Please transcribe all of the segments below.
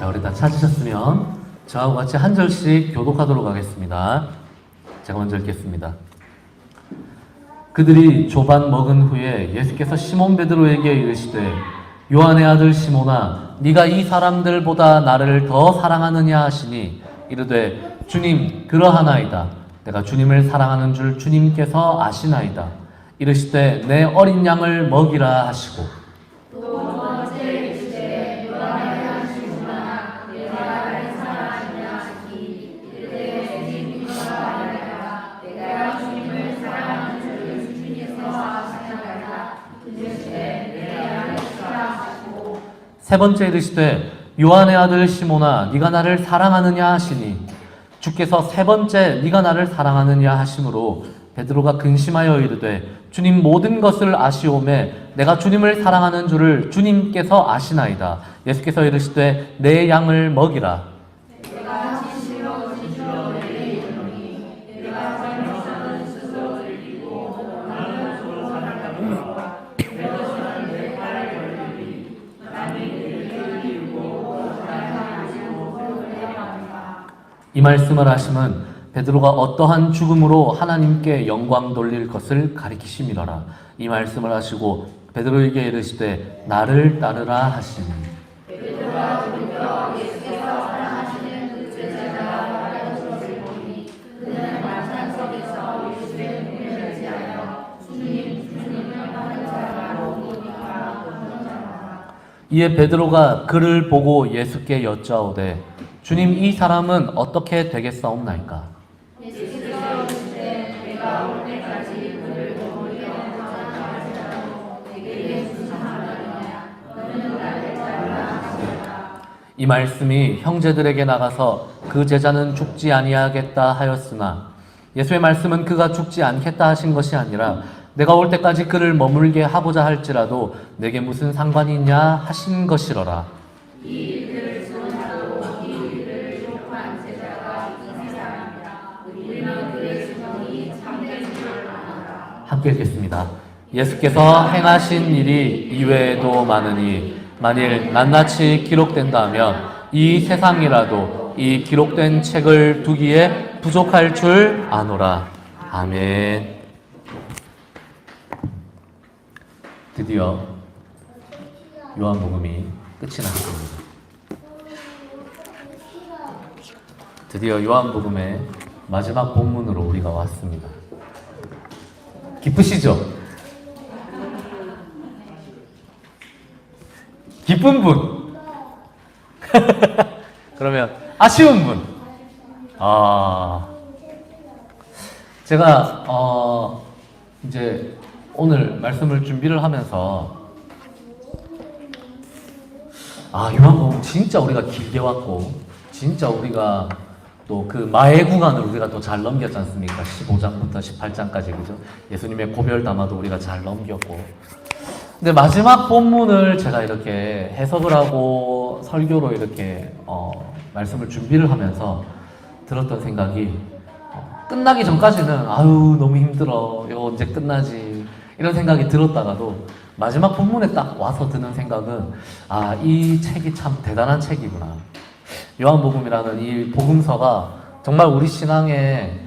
자, 우리 다 찾으셨으면 저하고 같이 한 절씩 교독하도록 하겠습니다. 제가 먼저 읽겠습니다. 그들이 조반 먹은 후에 예수께서 시몬 베드로에게 이르시되 요한의 아들 시몬아 네가 이 사람들보다 나를 더 사랑하느냐 하시니 이르되 주님 그러하나이다. 내가 주님을 사랑하는 줄 주님께서 아시나이다. 이르시되 내 어린 양을 먹이라 하시고 세 번째 이르시되 요한의 아들 시몬아 네가 나를 사랑하느냐 하시니 주께서 세 번째 네가 나를 사랑하느냐 하심으로 베드로가 근심하여 이르되 주님 모든 것을 아시오매 내가 주님을 사랑하는 줄을 주님께서 아시나이다. 예수께서 이르시되 내 양을 먹이라. 이 말씀을 하심은 베드로가 어떠한 죽음으로 하나님께 영광 돌릴 것을 가리키심이로라. 이 말씀을 하시고 베드로에게 이르시되 나를 따르라 하시니 베드로가 돌이켜 예수께서 사랑하시는 그 제자가 말하여 들었을 보니 그는 만찬석에서 예수의 몸을 지하여 주님을 하는 자라고 보니까 그런 자라. 이에 베드로가 그를 보고 예수께 여짜오되 주님 이 사람은 어떻게 되겠사옵나이까? 예수께서 이르시되 내가 올 때까지 그를 머물게 하지라도 내게 주시하느냐 너는 나를 따르라 하시니라. 이 말씀이 형제들에게 나가서 그 제자는 죽지 아니하겠다 하였으나 예수의 말씀은 그가 죽지 않겠다 하신 것이 아니라 내가 올 때까지 그를 머물게 하고자 할지라도 내게 무슨 상관이 있냐 하신 것이로라. 함께 읽겠습니다. 예수께서 행하신 일이 이외에도 많으니 만일 낱낱이 기록된다면 이 세상이라도 이 기록된 책을 두기에 부족할 줄 아노라. 아멘. 드디어 요한복음이 끝이 났습니다. 드디어 요한복음의 마지막 본문으로 우리가 왔습니다. 기쁘시죠? 기쁜 분. 그러면 아쉬운 분. 제가 이제 오늘 말씀을 준비를 하면서 요한복음 진짜 우리가 길게 왔고 진짜 우리가 또 그 마의 구간을 우리가 또 잘 넘겼지 않습니까? 15장부터 18장까지 그죠? 예수님의 고별 담화도 우리가 잘 넘겼고 근데 마지막 본문을 제가 이렇게 해석을 하고 설교로 이렇게 말씀을 준비를 하면서 들었던 생각이 끝나기 전까지는 아유 너무 힘들어 이거 언제 끝나지 이런 생각이 들었다가도 마지막 본문에 딱 와서 드는 생각은 이 책이 참 대단한 책이구나. 요한복음이라는 이 복음서가 정말 우리 신앙에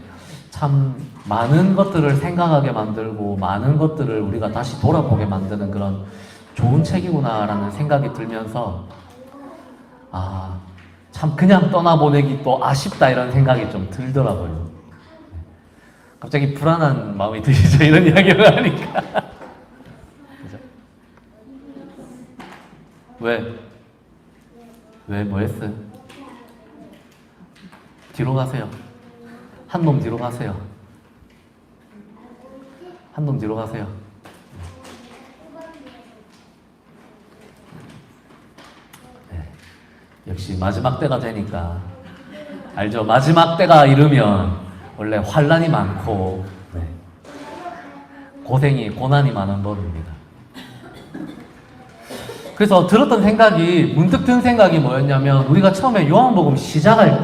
참 많은 것들을 생각하게 만들고 많은 것들을 우리가 다시 돌아보게 만드는 그런 좋은 책이구나라는 생각이 들면서 참 그냥 떠나보내기 또 아쉽다 이런 생각이 좀 들더라고요. 갑자기 불안한 마음이 드시죠? 이런 이야기를 하니까. 그죠? 왜 뭐 했어요? 뒤로 가세요. 한 놈 뒤로 가세요. 한 놈 뒤로 가세요. 네. 역시 마지막 때가 되니까 알죠? 마지막 때가 이르면 원래 환난이 많고 고난이 많은 법입니다. 그래서 들었던 생각이 문득 든 생각이 뭐였냐면 우리가 처음에 요한복음을 시작할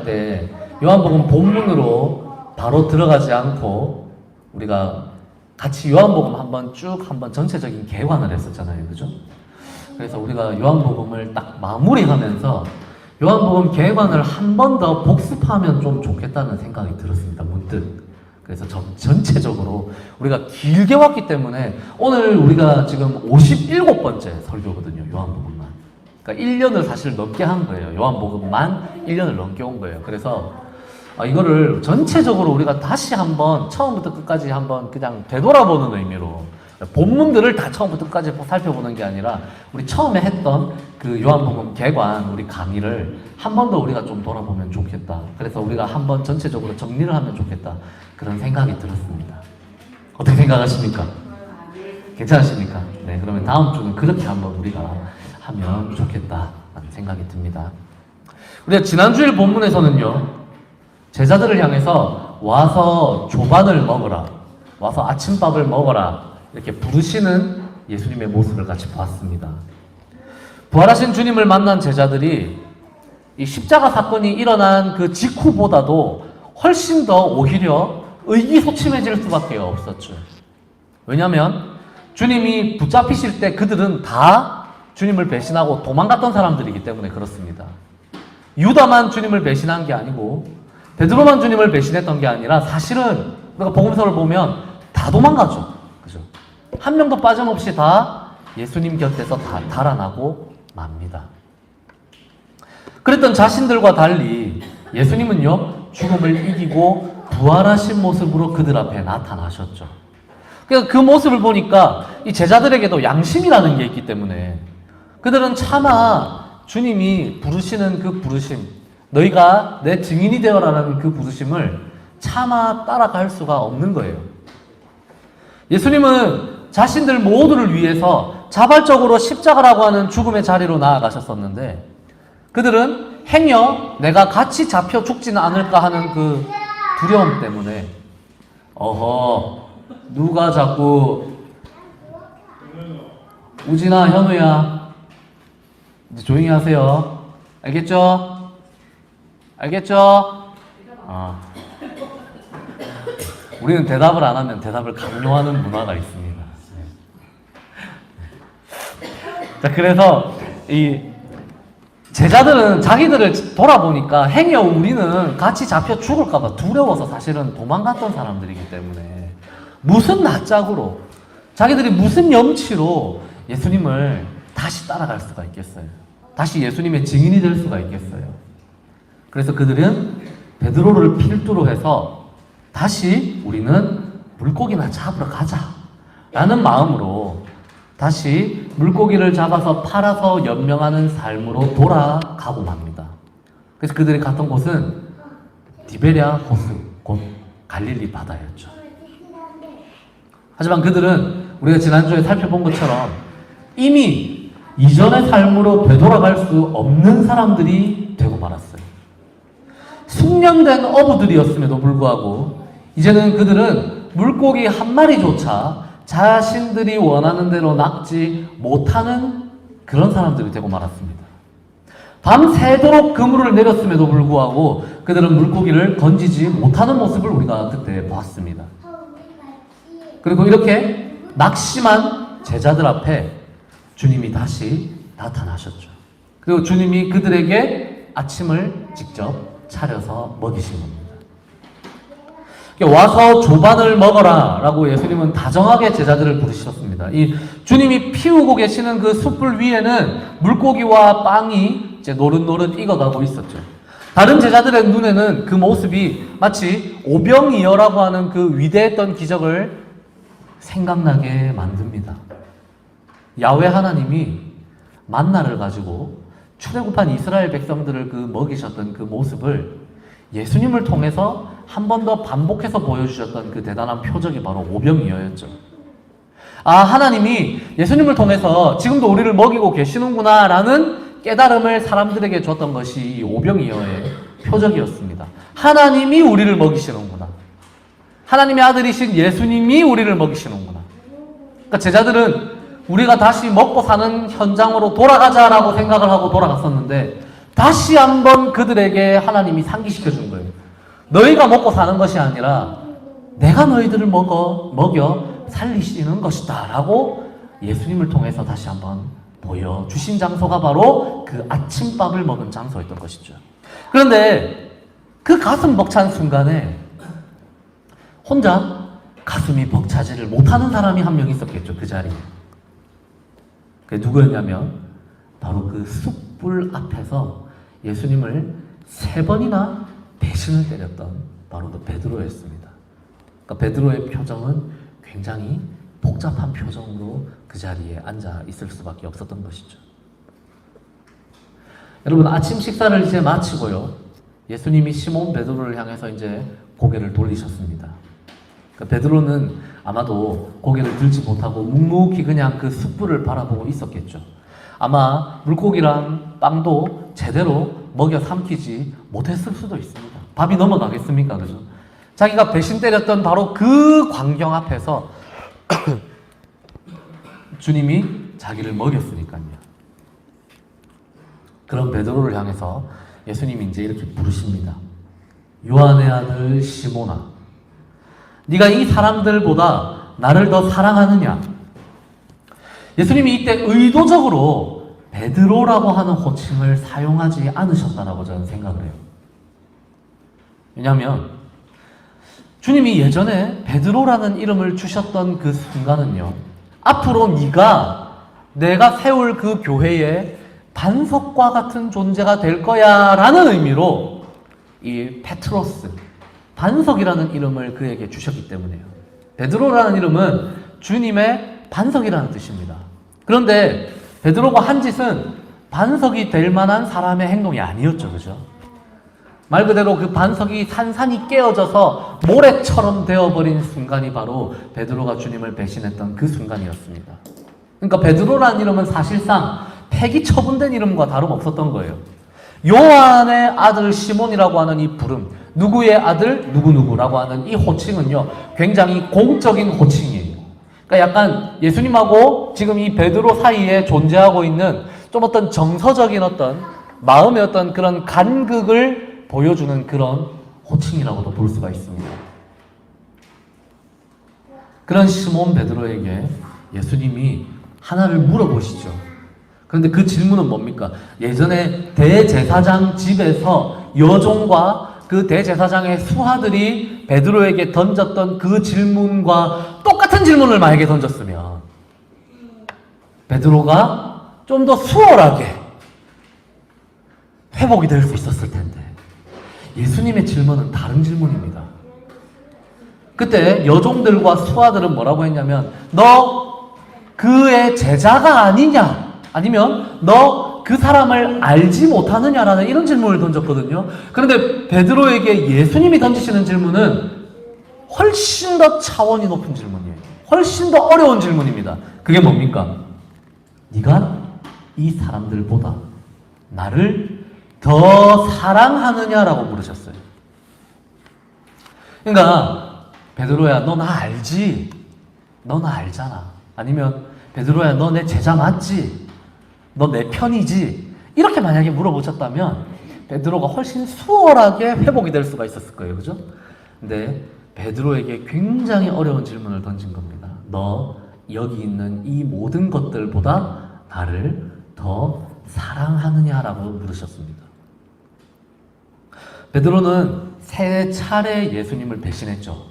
때 요한복음 본문으로 바로 들어가지 않고 우리가 같이 요한복음 한번 전체적인 개관을 했었잖아요. 그죠? 그래서 우리가 요한복음을 딱 마무리하면서 요한복음 개관을 한 번 더 복습하면 좀 좋겠다는 생각이 들었습니다. 문득. 그래서 전체적으로 우리가 길게 왔기 때문에 오늘 우리가 지금 57번째 설교거든요. 요한복음만. 그러니까 1년을 사실 넘게 한 거예요. 요한복음만 1년을 넘게 온 거예요. 그래서 이거를 전체적으로 우리가 다시 한번 처음부터 끝까지 한번 그냥 되돌아보는 의미로 본문들을 다 처음부터 끝까지 살펴보는 게 아니라 우리 처음에 했던 그 요한복음 개관 우리 강의를 한 번 더 우리가 좀 돌아보면 좋겠다. 그래서 우리가 한번 전체적으로 정리를 하면 좋겠다. 그런 생각이 들었습니다. 어떻게 생각하십니까? 괜찮으십니까? 네, 그러면 다음 주는 그렇게 한번 우리가 하면 좋겠다라는 생각이 듭니다. 우리가 지난주일 본문에서는요, 제자들을 향해서 와서 조반을 먹어라, 와서 아침밥을 먹어라 이렇게 부르시는 예수님의 모습을 같이 보았습니다. 부활하신 주님을 만난 제자들이 이 십자가 사건이 일어난 그 직후보다도 훨씬 더 오히려 의기소침해질 수밖에 없었죠. 왜냐하면 주님이 붙잡히실 때 그들은 다 주님을 배신하고 도망갔던 사람들이기 때문에 그렇습니다. 유다만 주님을 배신한 게 아니고 베드로만 주님을 배신했던 게 아니라 사실은 우리가 복음서를 보면 다 도망가죠. 그죠? 한 명도 빠짐없이 다 예수님 곁에서 다 달아나고 맙니다. 그랬던 자신들과 달리 예수님은요, 죽음을 이기고 부활하신 모습으로 그들 앞에 나타나셨죠. 그러니까 그 모습을 보니까 이 제자들에게도 양심이라는 게 있기 때문에 그들은 차마 주님이 부르시는 그 부르심, 너희가 내 증인이 되어라라는 그 부르심을 차마 따라갈 수가 없는 거예요. 예수님은 자신들 모두를 위해서 자발적으로 십자가라고 하는 죽음의 자리로 나아가셨었는데 그들은 행여 내가 같이 잡혀 죽지는 않을까 하는 그 두려움 때문에 누가 자꾸 우진아, 현우야 이제 조용히 하세요. 알겠죠? 알겠죠? 우리는 대답을 안 하면 대답을 강요하는 문화가 있습니다. 자, 그래서 이 제자들은 자기들을 돌아보니까 행여 우리는 같이 잡혀 죽을까봐 두려워서 사실은 도망갔던 사람들이기 때문에 무슨 낯짝으로 자기들이 무슨 염치로 예수님을 다시 따라갈 수가 있겠어요? 다시 예수님의 증인이 될 수가 있겠어요? 그래서 그들은 베드로를 필두로 해서 다시 우리는 물고기나 잡으러 가자 라는 마음으로 다시 물고기를 잡아서 팔아서 연명하는 삶으로 돌아가고 맙니다. 그래서 그들이 갔던 곳은 디베랴 호수, 곧 갈릴리 바다였죠. 하지만 그들은 우리가 지난주에 살펴본 것처럼 이미 이전의 삶으로 되돌아갈 수 없는 사람들이 되고 말았어요. 숙련된 어부들이었음에도 불구하고 이제는 그들은 물고기 한 마리조차 자신들이 원하는 대로 낚지 못하는 그런 사람들이 되고 말았습니다. 밤새도록 그물을 내렸음에도 불구하고 그들은 물고기를 건지지 못하는 모습을 우리가 그때 보았습니다. 그리고 이렇게 낙심한 제자들 앞에 주님이 다시 나타나셨죠. 그리고 주님이 그들에게 아침을 직접 차려서 먹이신 겁니다. 와서 조반을 먹어라 라고 예수님은 다정하게 제자들을 부르셨습니다. 이 주님이 피우고 계시는 그 숯불 위에는 물고기와 빵이 이제 노릇노릇 익어가고 있었죠. 다른 제자들의 눈에는 그 모습이 마치 오병이어라고 하는 그 위대했던 기적을 생각나게 만듭니다. 야훼 하나님이 만나를 가지고 출애굽한 이스라엘 백성들을 그 먹이셨던 그 모습을 예수님을 통해서 한 번 더 반복해서 보여주셨던 그 대단한 표적이 바로 오병이어였죠. 하나님이 예수님을 통해서 지금도 우리를 먹이고 계시는구나 라는 깨달음을 사람들에게 줬던 것이 이 오병이어의 표적이었습니다. 하나님이 우리를 먹이시는구나. 하나님의 아들이신 예수님이 우리를 먹이시는구나. 그러니까 제자들은 우리가 다시 먹고 사는 현장으로 돌아가자라고 생각을 하고 돌아갔었는데 다시 한번 그들에게 하나님이 상기시켜 준 거예요. 너희가 먹고 사는 것이 아니라 내가 너희들을 먹여 살리시는 것이다 라고 예수님을 통해서 다시 한번 보여주신 장소가 바로 그 아침밥을 먹은 장소였던 것이죠. 그런데 그 가슴 벅찬 순간에 혼자 가슴이 벅차지를 못하는 사람이 한 명 있었겠죠, 그 자리에. 그게 누구였냐면 바로 그 숯불 앞에서 예수님을 3번이나 배신을 때렸던 바로 그 베드로였습니다. 그러니까 베드로의 표정은 굉장히 복잡한 표정으로 그 자리에 앉아 있을 수밖에 없었던 것이죠. 여러분, 아침 식사를 이제 마치고요, 예수님이 시몬 베드로를 향해서 이제 고개를 돌리셨습니다. 그러니까 베드로는 아마도 고개를 들지 못하고 묵묵히 그냥 그 숯불을 바라보고 있었겠죠. 아마 물고기랑 빵도 제대로 먹여 삼키지 못했을 수도 있습니다. 밥이 넘어가겠습니까? 그죠? 자기가 배신 때렸던 바로 그 광경 앞에서 주님이 자기를 먹였으니까요. 그런 베드로를 향해서 예수님이 이제 이렇게 부르십니다. 요한의 아들 시몬아, 네가 이 사람들보다 나를 더 사랑하느냐? 예수님이 이때 의도적으로 베드로라고 하는 호칭을 사용하지 않으셨다라고 저는 생각을 해요. 왜냐하면 주님이 예전에 베드로라는 이름을 주셨던 그 순간은요, 앞으로 내가 세울 그 교회의 반석과 같은 존재가 될 거야 라는 의미로 이 페트로스, 반석이라는 이름을 그에게 주셨기 때문에요. 베드로라는 이름은 주님의 반석이라는 뜻입니다. 그런데 베드로가 한 짓은 반석이 될 만한 사람의 행동이 아니었죠. 그죠? 말 그대로 그 반석이 산산이 깨어져서 모래처럼 되어버린 순간이 바로 베드로가 주님을 배신했던 그 순간이었습니다. 그러니까 베드로라는 이름은 사실상 폐기 처분된 이름과 다름없었던 거예요. 요한의 아들 시몬이라고 하는 이 부름, 누구의 아들 누구누구라고 하는 이 호칭은요, 굉장히 공적인 호칭이에요. 그러니까 약간 예수님하고 지금 이 베드로 사이에 존재하고 있는 좀 어떤 정서적인 어떤 마음의 어떤 그런 간극을 보여주는 그런 호칭이라고도 볼 수가 있습니다. 그런 시몬 베드로에게 예수님이 하나를 물어보시죠. 그런데 그 질문은 뭡니까? 예전에 대제사장 집에서 여종과 그 대제사장의 수하들이 베드로에게 던졌던 그 질문과 똑같은 질문을 만약에 던졌으면 베드로가 좀 더 수월하게 회복이 될 수 있었을 텐데, 예수님의 질문은 다른 질문입니다. 그때 여종들과 수하들은 뭐라고 했냐면, 너 그의 제자가 아니냐? 아니면 너 그 사람을 알지 못하느냐라는 이런 질문을 던졌거든요. 그런데 베드로에게 예수님이 던지시는 질문은 훨씬 더 차원이 높은 질문이에요. 훨씬 더 어려운 질문입니다. 그게 뭡니까? 네가 이 사람들보다 나를 더 사랑하느냐라고 물으셨어요. 그러니까 베드로야, 너 나 알지? 너 나 알잖아. 아니면 베드로야, 너 내 제자 맞지? 너 내 편이지? 이렇게 만약에 물어보셨다면 베드로가 훨씬 수월하게 회복이 될 수가 있었을 거예요. 그죠? 근데 베드로에게 굉장히 어려운 질문을 던진 겁니다. 너 여기 있는 이 모든 것들보다 나를 더 사랑하느냐라고 물으셨습니다. 베드로는 3차례 예수님을 배신했죠.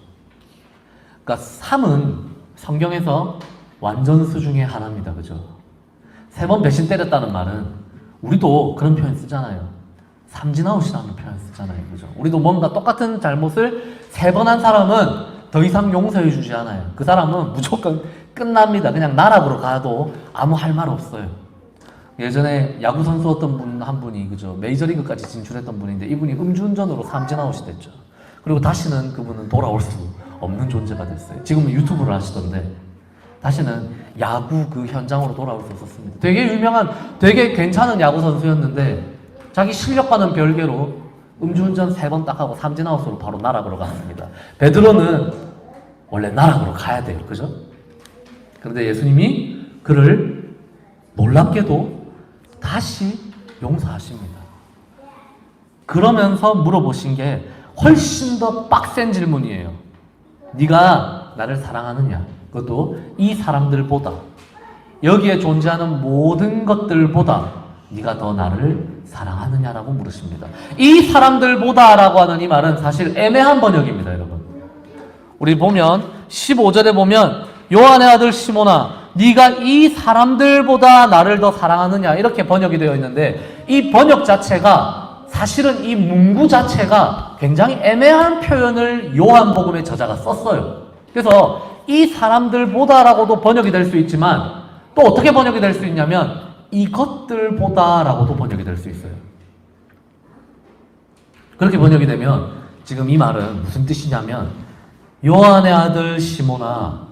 그러니까 3은 성경에서 완전수 중에 하나입니다. 그죠? 3번 배신 때렸다는 말은 우리도 그런 표현 쓰잖아요. 삼진아웃이라는 표현 쓰잖아요. 그죠? 우리도 뭔가 똑같은 잘못을 3번 한 사람은 더 이상 용서해 주지 않아요. 그 사람은 무조건 끝납니다. 그냥 나락으로 가도 아무 할 말 없어요. 예전에 야구 선수였던 한 분이, 그죠? 메이저리그까지 진출했던 분인데 이분이 음주운전으로 삼진아웃이 됐죠. 그리고 다시는 그분은 돌아올 수 없는 존재가 됐어요. 지금은 유튜브를 하시던데 다시는 야구 그 현장으로 돌아올 수 없었습니다. 되게 유명한, 되게 괜찮은 야구 선수였는데 자기 실력과는 별개로 음주운전 3번 딱 하고 삼진아웃으로 바로 나락으로 갔습니다. 베드로는 원래 나락으로 가야 돼요. 그죠? 그런데 예수님이 그를 놀랍게도 다시 용서하십니다. 그러면서 물어보신 게 훨씬 더 빡센 질문이에요. 네가 나를 사랑하느냐? 그것도 이 사람들보다 여기에 존재하는 모든 것들보다 네가 더 나를 사랑하느냐라고 물으십니다. 이 사람들보다라고 하는 이 말은 사실 애매한 번역입니다, 여러분. 우리 보면 15절에 보면 요한의 아들 시몬아 네가 이 사람들보다 나를 더 사랑하느냐 이렇게 번역이 되어 있는데 이 번역 자체가 사실은 이 문구 자체가 굉장히 애매한 표현을 요한복음의 저자가 썼어요. 그래서 이 사람들보다라고도 번역이 될 수 있지만 또 어떻게 번역이 될 수 있냐면 이것들보다라고도 번역이 될 수 있어요. 그렇게 번역이 되면 지금 이 말은 무슨 뜻이냐면 요한의 아들 시몬아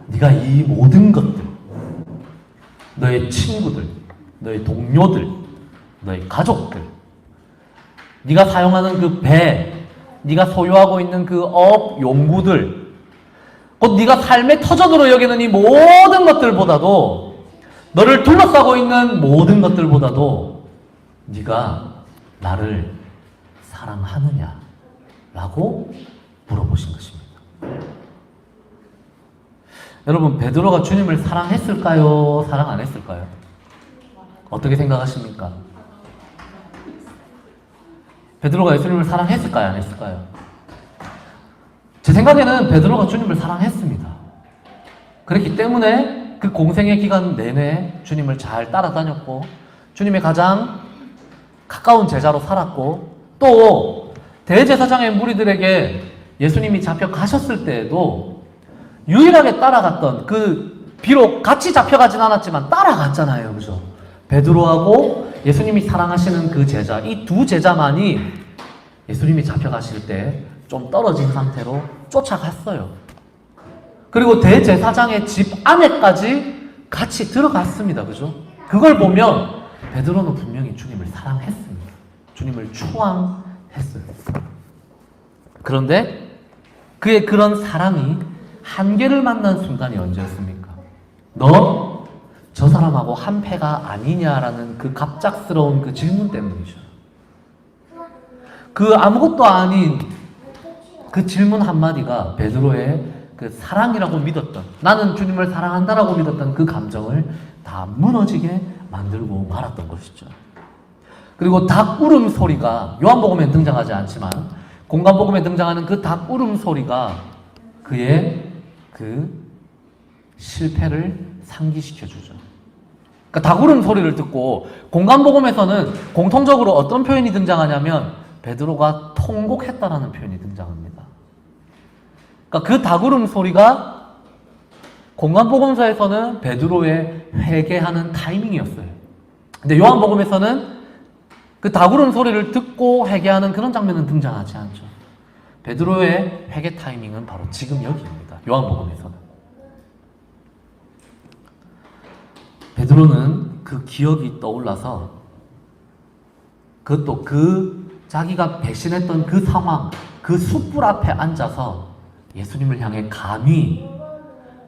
네가 이 모든 것들 너의 친구들, 너의 동료들, 너의 가족들 네가 사용하는 그 배, 네가 소유하고 있는 그 업, 용구들 곧 네가 삶의 터전으로 여기는 이 모든 것들보다도 너를 둘러싸고 있는 모든 것들보다도 네가 나를 사랑하느냐? 라고 물어보신 것입니다. 여러분, 베드로가 주님을 사랑했을까요? 사랑 안 했을까요? 어떻게 생각하십니까? 베드로가 예수님을 사랑했을까요? 안 했을까요? 제 생각에는 베드로가 주님을 사랑했습니다. 그렇기 때문에 그 공생의 기간 내내 주님을 잘 따라다녔고 주님의 가장 가까운 제자로 살았고 또 대제사장의 무리들에게 예수님이 잡혀가셨을 때에도 유일하게 따라갔던 비록 같이 잡혀가진 않았지만 따라갔잖아요. 그죠? 베드로하고 예수님이 사랑하시는 그 제자, 이 두 제자만이 예수님이 잡혀가실 때 좀 떨어진 상태로 쫓아갔어요. 그리고 대제사장의 집 안에까지 같이 들어갔습니다. 그죠? 그걸 보면 베드로는 분명히 주님을 사랑했습니다. 주님을 추앙했어요. 그런데 그의 그런 사랑이 한계를 만난 순간이 언제였습니까? 너 저 사람하고 한패가 아니냐라는 그 갑작스러운 그 질문 때문이죠. 그 아무것도 아닌 그 질문 한마디가 베드로의 그 사랑이라고 믿었던, 나는 주님을 사랑한다라고 믿었던 그 감정을 다 무너지게 만들고 말았던 것이죠. 그리고 닭 울음 소리가 요한복음에 등장하지 않지만 공관복음에 등장하는 그 닭 울음 소리가 그의 그 실패를 상기시켜주죠. 그러니까 닭 울음 소리를 듣고 공관복음에서는 공통적으로 어떤 표현이 등장하냐면 베드로가 통곡했다라는 표현이 등장합니다. 그러니까 그 닭 울음 소리가 공관복음서에서는 베드로의 회개하는 타이밍이었어요. 근데 요한복음에서는 그 닭 울음 소리를 듣고 회개하는 그런 장면은 등장하지 않죠. 베드로의 회개 타이밍은 바로 지금 여기입니다. 요한복음에서는. 베드로는 그 기억이 떠올라서 그것도 자기가 배신했던 그 상황, 그 숯불 앞에 앉아서 예수님을 향해 감히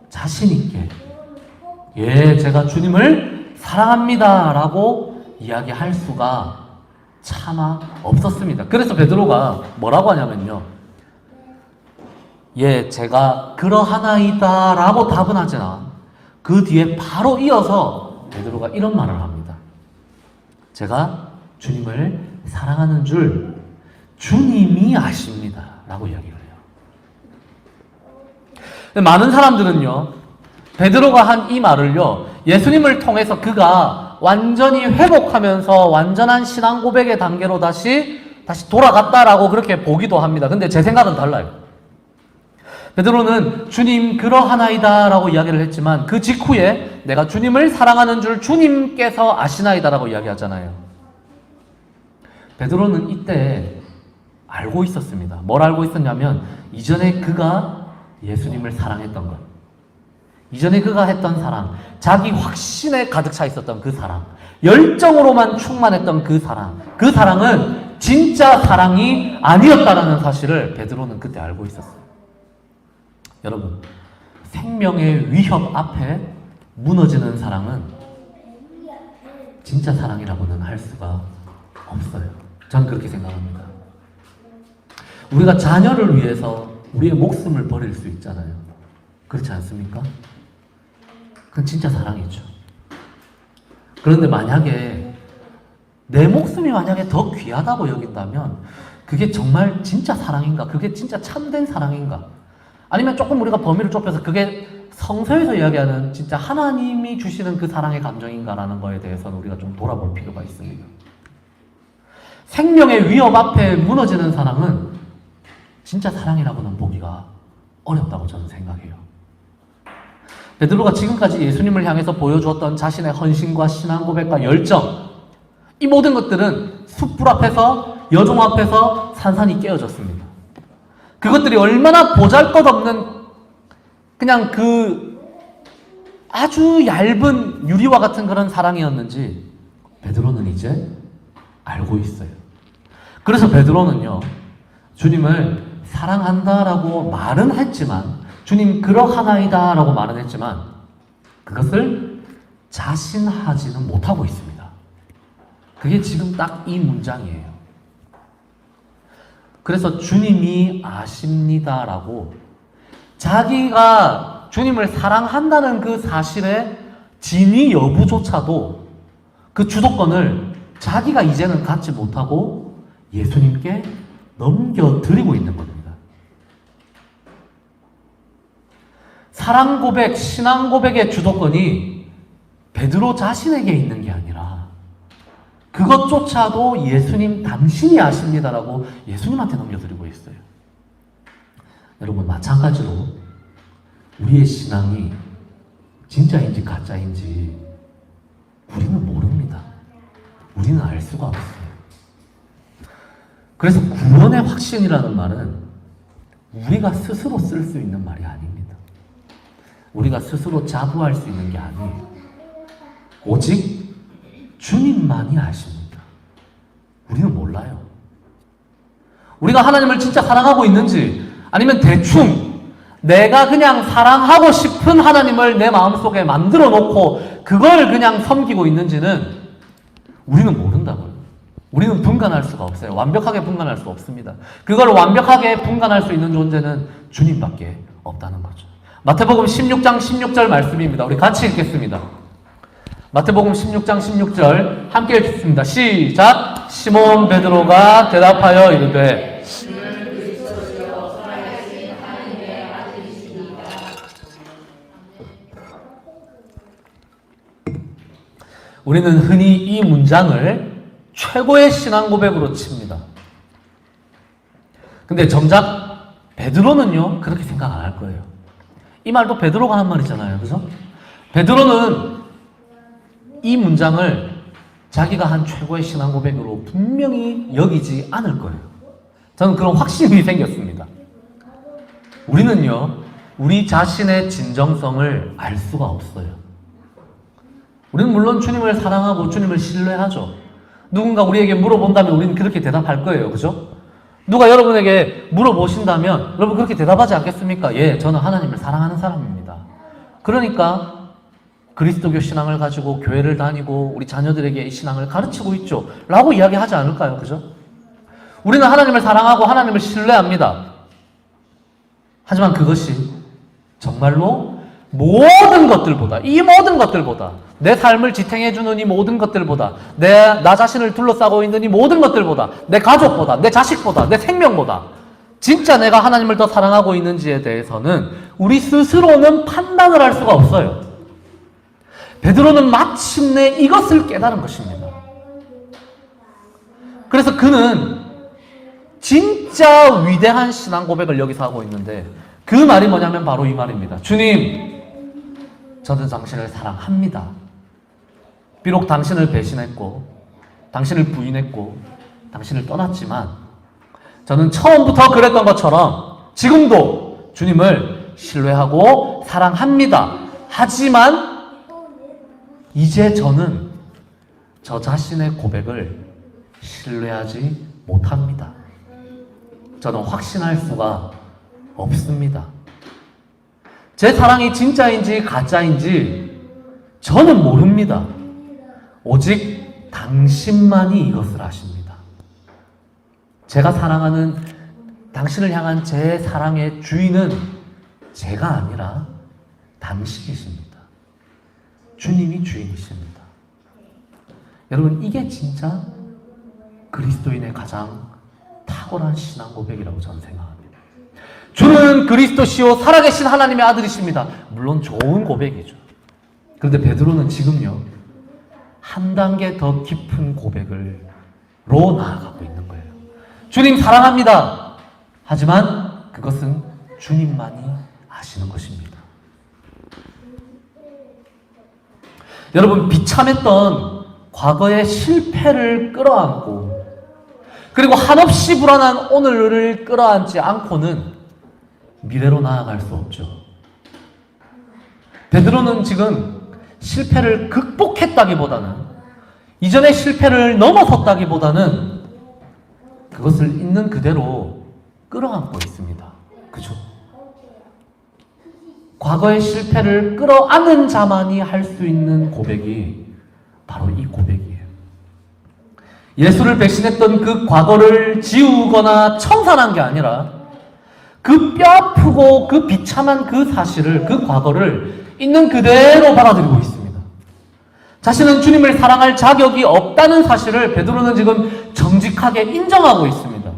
자신있게 제가 주님을 사랑합니다 라고 이야기할 수가 차마 없었습니다. 그래서 베드로가 뭐라고 하냐면요, 제가 그러하나이다 라고 답은 하지만 그 뒤에 바로 이어서 베드로가 이런 말을 합니다. 제가 주님을 사랑하는 줄 주님이 아십니다 라고 이야기를 해요. 많은 사람들은요, 베드로가 한 이 말을요, 예수님을 통해서 그가 완전히 회복하면서 완전한 신앙 고백의 단계로 다시 돌아갔다라고 그렇게 보기도 합니다. 근데 제 생각은 달라요. 베드로는 주님 그러하나이다 라고 이야기를 했지만 그 직후에 내가 주님을 사랑하는 줄 주님께서 아시나이다 라고 이야기하잖아요. 베드로는 이때 알고 있었습니다. 뭘 알고 있었냐면 이전에 그가 예수님을 사랑했던 것, 이전에 그가 했던 사랑, 자기 확신에 가득 차 있었던 그 사랑, 열정으로만 충만했던 그 사랑은 진짜 사랑이 아니었다라는 사실을 베드로는 그때 알고 있었어요. 여러분, 생명의 위협 앞에 무너지는 사랑은 진짜 사랑이라고는 할 수가 없어요. 저는 그렇게 생각합니다. 우리가 자녀를 위해서 우리의 목숨을 버릴 수 있잖아요. 그렇지 않습니까? 그건 진짜 사랑이죠. 그런데 만약에 내 목숨이 만약에 더 귀하다고 여긴다면 그게 정말 진짜 사랑인가? 그게 진짜 참된 사랑인가? 아니면 조금 우리가 범위를 좁혀서 그게 성서에서 이야기하는 진짜 하나님이 주시는 그 사랑의 감정인가라는 거에 대해서는 우리가 좀 돌아볼 필요가 있습니다. 생명의 위협 앞에 무너지는 사랑은 진짜 사랑이라고는 보기가 어렵다고 저는 생각해요. 베드로가 지금까지 예수님을 향해서 보여주었던 자신의 헌신과 신앙 고백과 열정, 이 모든 것들은 숯불 앞에서, 여종 앞에서 산산이 깨어졌습니다. 그것들이 얼마나 보잘것없는 그냥 그 아주 얇은 유리와 같은 그런 사랑이었는지 베드로는 이제 알고 있어요. 그래서 베드로는요, 주님을 사랑한다라고 말은 했지만, 주님 그러하나이다 라고 말은 했지만 그것을 자신하지는 못하고 있습니다. 그게 지금 딱 이 문장이에요. 그래서 주님이 아십니다라고 자기가 주님을 사랑한다는 그 사실의 진위 여부조차도 그 주도권을 자기가 이제는 갖지 못하고 예수님께 넘겨드리고 있는 겁니다. 사랑 고백, 신앙 고백의 주도권이 베드로 자신에게 있는 게 아니라 그것조차도 예수님 당신이 아십니다라고 예수님한테 넘겨드리고 있어요. 여러분, 마찬가지로 우리의 신앙이 진짜인지 가짜인지 우리는 모릅니다. 우리는 알 수가 없어요. 그래서 구원의 확신이라는 말은 우리가 스스로 쓸 수 있는 말이 아닙니다. 우리가 스스로 자부할 수 있는 게 아니에요. 오직 주님만이 아십니다. 우리는 몰라요. 우리가 하나님을 진짜 사랑하고 있는지, 아니면 대충 내가 그냥 사랑하고 싶은 하나님을 내 마음속에 만들어 놓고 그걸 그냥 섬기고 있는지는 우리는 모른다고요. 우리는 분간할 수가 없어요. 완벽하게 분간할 수 없습니다. 그걸 완벽하게 분간할 수 있는 존재는 주님밖에 없다는 거죠. 마태복음 16장 16절 말씀입니다. 우리 같이 읽겠습니다. 마태복음 16장 16절 함께 읽겠습니다. 시작! 시몬 베드로가 대답하여 이르되 우리는 흔히 이 문장을 최고의 신앙 고백으로 칩니다. 근데 정작 베드로는요, 그렇게 생각 안 할 거예요. 이 말도 베드로가 한 말이잖아요. 그죠? 베드로는 이 문장을 자기가 한 최고의 신앙 고백으로 분명히 여기지 않을 거예요. 저는 그런 확신이 생겼습니다. 우리는요, 우리 자신의 진정성을 알 수가 없어요. 우리는 물론 주님을 사랑하고 주님을 신뢰하죠. 누군가 우리에게 물어본다면 우리는 그렇게 대답할 거예요. 그죠? 누가 여러분에게 물어보신다면 여러분 그렇게 대답하지 않겠습니까? 예, 저는 하나님을 사랑하는 사람입니다. 그러니까 그리스도교 신앙을 가지고 교회를 다니고 우리 자녀들에게 이 신앙을 가르치고 있죠. 라고 이야기하지 않을까요? 그죠? 우리는 하나님을 사랑하고 하나님을 신뢰합니다. 하지만 그것이 정말로 모든 것들보다, 이 모든 것들보다, 내 삶을 지탱해주는 이 모든 것들보다, 나 자신을 둘러싸고 있는 이 모든 것들보다, 내 가족보다, 내 자식보다, 내 생명보다 진짜 내가 하나님을 더 사랑하고 있는지에 대해서는 우리 스스로는 판단을 할 수가 없어요. 베드로는 마침내 이것을 깨달은 것입니다. 그래서 그는 진짜 위대한 신앙 고백을 여기서 하고 있는데 그 말이 뭐냐면 바로 이 말입니다. 주님, 저는 당신을 사랑합니다. 비록 당신을 배신했고 당신을 부인했고 당신을 떠났지만 저는 처음부터 그랬던 것처럼 지금도 주님을 신뢰하고 사랑합니다. 하지만 이제 저는 저 자신의 고백을 신뢰하지 못합니다. 저는 확신할 수가 없습니다. 제 사랑이 진짜인지 가짜인지 저는 모릅니다. 오직 당신만이 이것을 아십니다. 제가 사랑하는 당신을 향한 제 사랑의 주인은 제가 아니라 당신이십니다. 주님이 주인이십니다. 여러분, 이게 진짜 그리스도인의 가장 탁월한 신앙 고백이라고 저는 생각합니다. 주는 그리스도시요 살아계신 하나님의 아들이십니다. 물론 좋은 고백이죠. 그런데 베드로는 지금요, 한 단계 더 깊은 고백으로 나아가고 있는 거예요. 주님 사랑합니다. 하지만 그것은 주님만이 아시는 것입니다. 여러분, 비참했던 과거의 실패를 끌어안고 그리고 한없이 불안한 오늘을 끌어안지 않고는 미래로 나아갈 수 없죠. 베드로는 지금 실패를 극복했다기보다는, 이전의 실패를 넘어섰다기보다는 그것을 있는 그대로 끌어안고 있습니다. 그죠? 과거의 실패를 끌어안는 자만이 할 수 있는 고백이 바로 이 고백이에요. 예수를 배신했던 그 과거를 지우거나 청산한 게 아니라 그 뼈 아프고 그 비참한 그 사실을, 그 과거를 있는 그대로 받아들이고 있습니다. 자신은 주님을 사랑할 자격이 없다는 사실을 베드로는 지금 정직하게 인정하고 있습니다.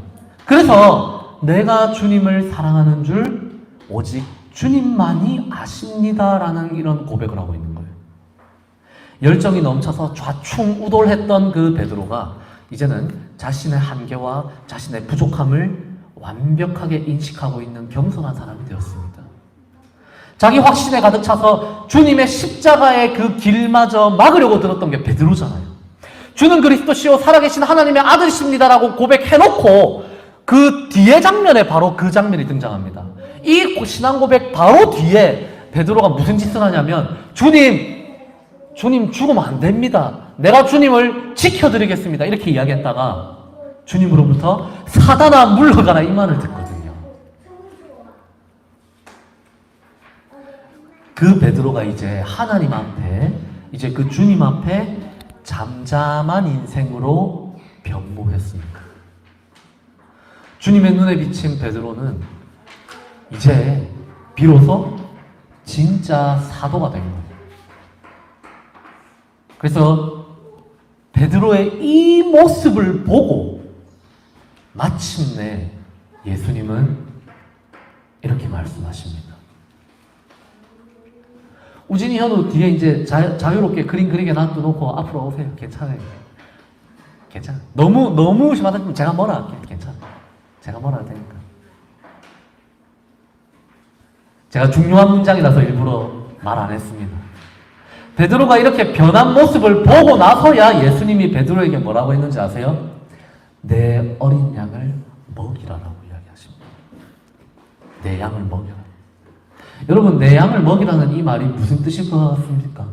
그래서 내가 주님을 사랑하는 줄 오직 주님만이 아십니다라는 이런 고백을 하고 있는 거예요. 열정이 넘쳐서 좌충우돌했던 그 베드로가 이제는 자신의 한계와 자신의 부족함을 완벽하게 인식하고 있는 겸손한 사람이 되었습니다. 자기 확신에 가득 차서 주님의 십자가의 그 길마저 막으려고 들었던 게 베드로잖아요. 주는 그리스도시요 살아계신 하나님의 아들이십니다라고 고백해놓고 그 뒤에 장면에 바로 그 장면이 등장합니다. 이 신앙 고백 바로 뒤에 베드로가 무슨 짓을 하냐면 주님 죽으면 안 됩니다. 내가 주님을 지켜드리겠습니다. 이렇게 이야기했다가 주님으로부터 사단아 물러가라 이 말을 듣거든요. 그 베드로가 이제 하나님 앞에, 이제 그 주님 앞에 잠잠한 인생으로 변모했습니다. 주님의 눈에 비친 베드로는 이제 비로소 진짜 사도가 된 거예요. 그래서 베드로의 이 모습을 보고 마침내 예수님은 이렇게 말씀하십니다. 우진이 현우 뒤에 이제 자유롭게 그림 그리게 놔두놓고 앞으로 오세요. 괜찮아요. 괜찮아요. 너무 심하다면 제가 뭐라 할게요. 괜찮아요. 제가 뭐라 할 테니까. 제가 중요한 문장이라서 일부러 말 안 했습니다. 베드로가 이렇게 변한 모습을 보고 나서야 예수님이 베드로에게 뭐라고 했는지 아세요? 내 어린 양을 먹이라라고 이야기하십니다. 내 양을 먹여라. 여러분, 내 양을 먹이라는 이 말이 무슨 뜻일 것 같습니까?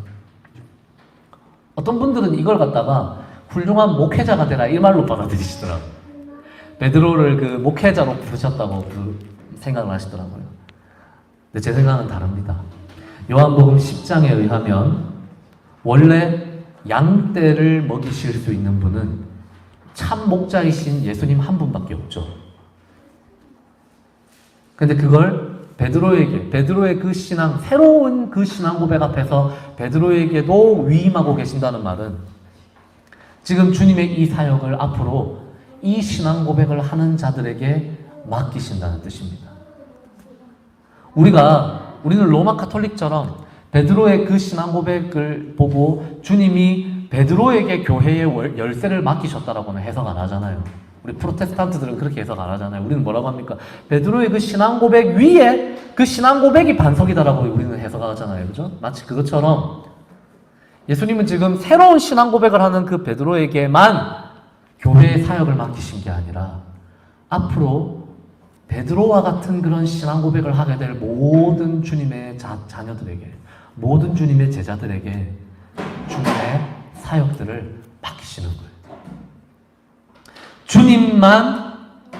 어떤 분들은 이걸 갖다가 훌륭한 목회자가 되라 이 말로 받아들이시더라고요. 베드로를 그 목회자로 부르셨다고 그 생각을 하시더라고요. 근데 제 생각은 다릅니다. 요한복음 10장에 의하면 원래 양떼를 먹이실 수 있는 분은 참 목자이신 예수님 한 분밖에 없죠. 근데 그걸 베드로의 그 신앙, 새로운 그 신앙 고백 앞에서 베드로에게도 위임하고 계신다는 말은 지금 주님의 이 사역을 앞으로 이 신앙 고백을 하는 자들에게 맡기신다는 뜻입니다. 우리는 로마 카톨릭처럼 베드로의 그 신앙 고백을 보고 주님이 베드로에게 교회의 열쇠를 맡기셨다라고는 해석 안 하잖아요. 우리 프로테스탄트들은 그렇게 해석 안 하잖아요. 우리는 뭐라고 합니까? 베드로의 그 신앙 고백 위에 그 신앙 고백이 반석이다라고 우리는 해석하잖아요. 그죠? 마치 그것처럼 예수님은 지금 새로운 신앙 고백을 하는 그 베드로에게만 교회의 사역을 맡기신 게 아니라 앞으로 베드로와 같은 그런 신앙 고백을 하게 될 모든 주님의 자녀들에게, 모든 주님의 제자들에게 주님의 사역들을 맡기시는 거예요. 주님만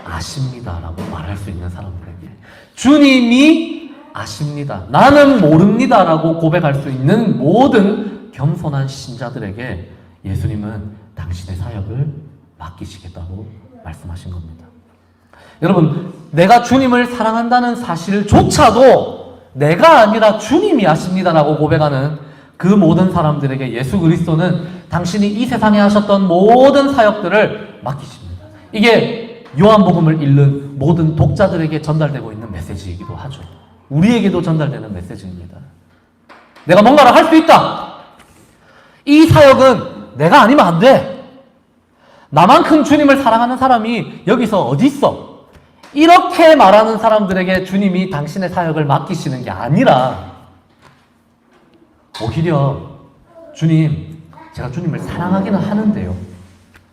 아십니다라고 말할 수 있는 사람들에게, 주님이 아십니다, 나는 모릅니다라고 고백할 수 있는 모든 겸손한 신자들에게 예수님은 당신의 사역을 맡기시겠다고 말씀하신 겁니다. 여러분, 내가 주님을 사랑한다는 사실조차도 내가 아니라 주님이 아십니다라고 고백하는 그 모든 사람들에게 예수 그리스도는 당신이 이 세상에 하셨던 모든 사역들을 맡기십니다. 이게 요한복음을 읽는 모든 독자들에게 전달되고 있는 메시지이기도 하죠. 우리에게도 전달되는 메시지입니다. 내가 뭔가를 할 수 있다. 이 사역은 내가 아니면 안 돼. 나만큼 주님을 사랑하는 사람이 여기서 어디 있어? 이렇게 말하는 사람들에게 주님이 당신의 사역을 맡기시는 게 아니라 오히려 주님, 제가 주님을 사랑하기는 하는데요.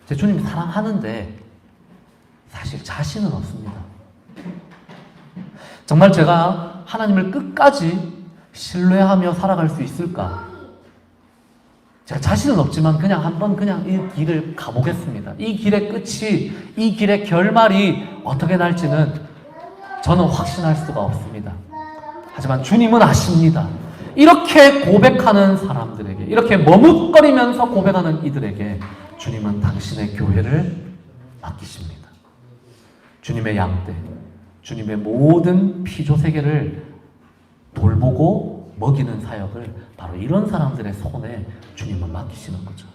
제가 주님을 사랑하는데 사실 자신은 없습니다. 정말 제가 하나님을 끝까지 신뢰하며 살아갈 수 있을까? 제가 자신은 없지만 그냥 한번 이 길을 가보겠습니다. 이 길의 끝이, 이 길의 결말이 어떻게 날지는 저는 확신할 수가 없습니다. 하지만 주님은 아십니다. 이렇게 고백하는 사람들에게, 이렇게 머뭇거리면서 고백하는 이들에게 주님은 당신의 교회를 맡기십니다. 주님의 양떼, 주님의 모든 피조세계를 돌보고 먹이는 사역을 바로 이런 사람들의 손에 주님은 맡기시는 거죠.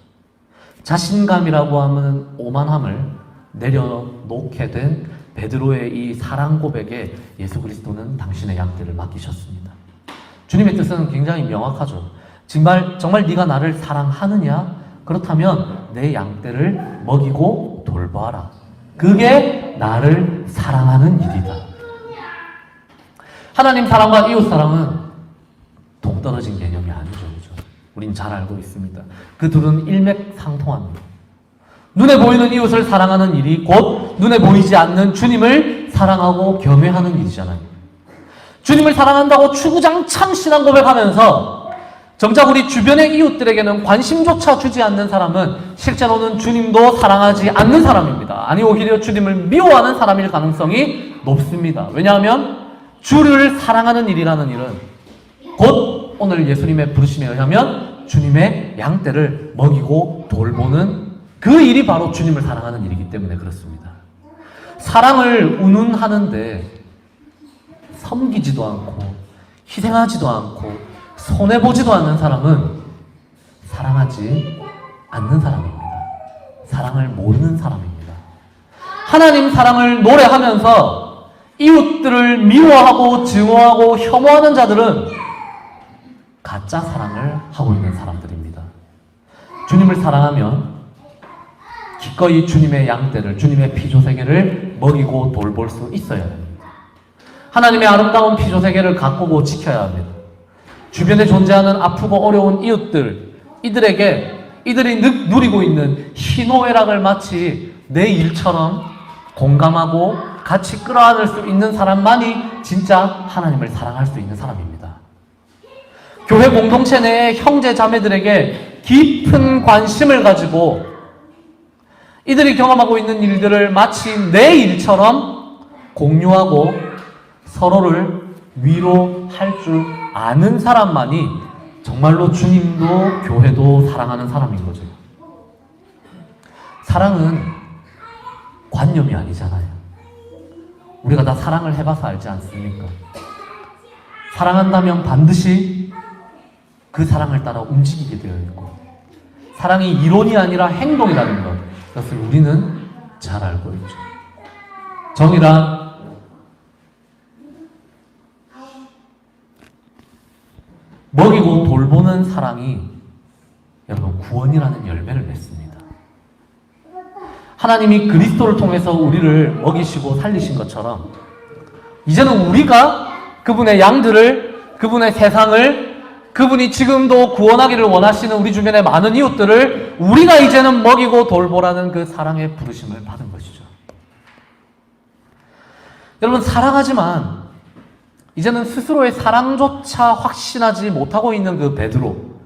자신감이라고 하는 오만함을 내려놓게 된 베드로의 이 사랑 고백에 예수 그리스도는 당신의 양떼를 맡기셨습니다. 주님의 뜻은 굉장히 명확하죠. 정말 네가 나를 사랑하느냐? 그렇다면 내 양떼를 먹이고 돌봐라. 그게 나를 사랑하는 일이다. 하나님 사랑과 이웃 사랑은 동떨어진 개념이 아니죠. 그죠? 우린 잘 알고 있습니다. 그 둘은 일맥상통합니다. 눈에 보이는 이웃을 사랑하는 일이 곧 눈에 보이지 않는 주님을 사랑하고 겸해하는 일이잖아요. 주님을 사랑한다고 추구장창 신앙 고백하면서 정작 우리 주변의 이웃들에게는 관심조차 주지 않는 사람은 실제로는 주님도 사랑하지 않는 사람입니다. 아니 오히려 주님을 미워하는 사람일 가능성이 높습니다. 왜냐하면 주를 사랑하는 일이라는 일은 곧 오늘 예수님의 부르심에 의하면 주님의 양떼를 먹이고 돌보는 그 일이 바로 주님을 사랑하는 일이기 때문에 그렇습니다. 사랑을 운운하는데 섬기지도 않고 희생하지도 않고 손해보지도 않는 사람은 사랑하지 않는 사람입니다. 사랑을 모르는 사람입니다. 하나님 사랑을 노래하면서 이웃들을 미워하고 증오하고 혐오하는 자들은 가짜 사랑을 하고 있는 사람들입니다. 주님을 사랑하면 기꺼이 주님의 양떼를, 주님의 피조세계를 먹이고 돌볼 수 있어야 합니다. 하나님의 아름다운 피조세계를 가꾸고 지켜야 합니다. 주변에 존재하는 아프고 어려운 이웃들, 이들이 누리고 있는 희노애락을 마치 내 일처럼 공감하고 같이 끌어안을 수 있는 사람만이 진짜 하나님을 사랑할 수 있는 사람입니다. 교회 공동체 내의 형제 자매들에게 깊은 관심을 가지고 이들이 경험하고 있는 일들을 마치 내 일처럼 공유하고 서로를 위로할 줄 아는 사람만이 정말로 주님도 교회도 사랑하는 사람인 거죠. 사랑은 관념이 아니잖아요. 우리가 다 사랑을 해봐서 알지 않습니까? 사랑한다면 반드시 그 사랑을 따라 움직이게 되어 있고, 사랑이 이론이 아니라 행동이라는 것, 그것을 우리는 잘 알고 있죠. 정이란 먹이고 돌보는 사랑이 여러분 구원이라는 열매를 맺습니다. 하나님이 그리스도를 통해서 우리를 먹이시고 살리신 것처럼 이제는 우리가 그분의 양들을, 그분의 세상을, 그분이 지금도 구원하기를 원하시는 우리 주변의 많은 이웃들을 우리가 이제는 먹이고 돌보라는 그 사랑의 부르심을 받은 것이죠. 여러분, 사랑하지만 이제는 스스로의 사랑조차 확신하지 못하고 있는 그 베드로,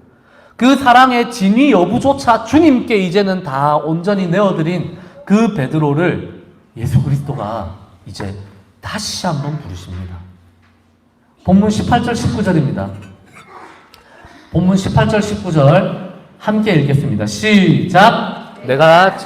그 사랑의 진위 여부조차 주님께 이제는 다 온전히 내어드린 그 베드로를 예수 그리스도가 이제 다시 한번 부르십니다. 본문 18절 19절입니다. 본문 18절 19절 함께 읽겠습니다. 시작. 내가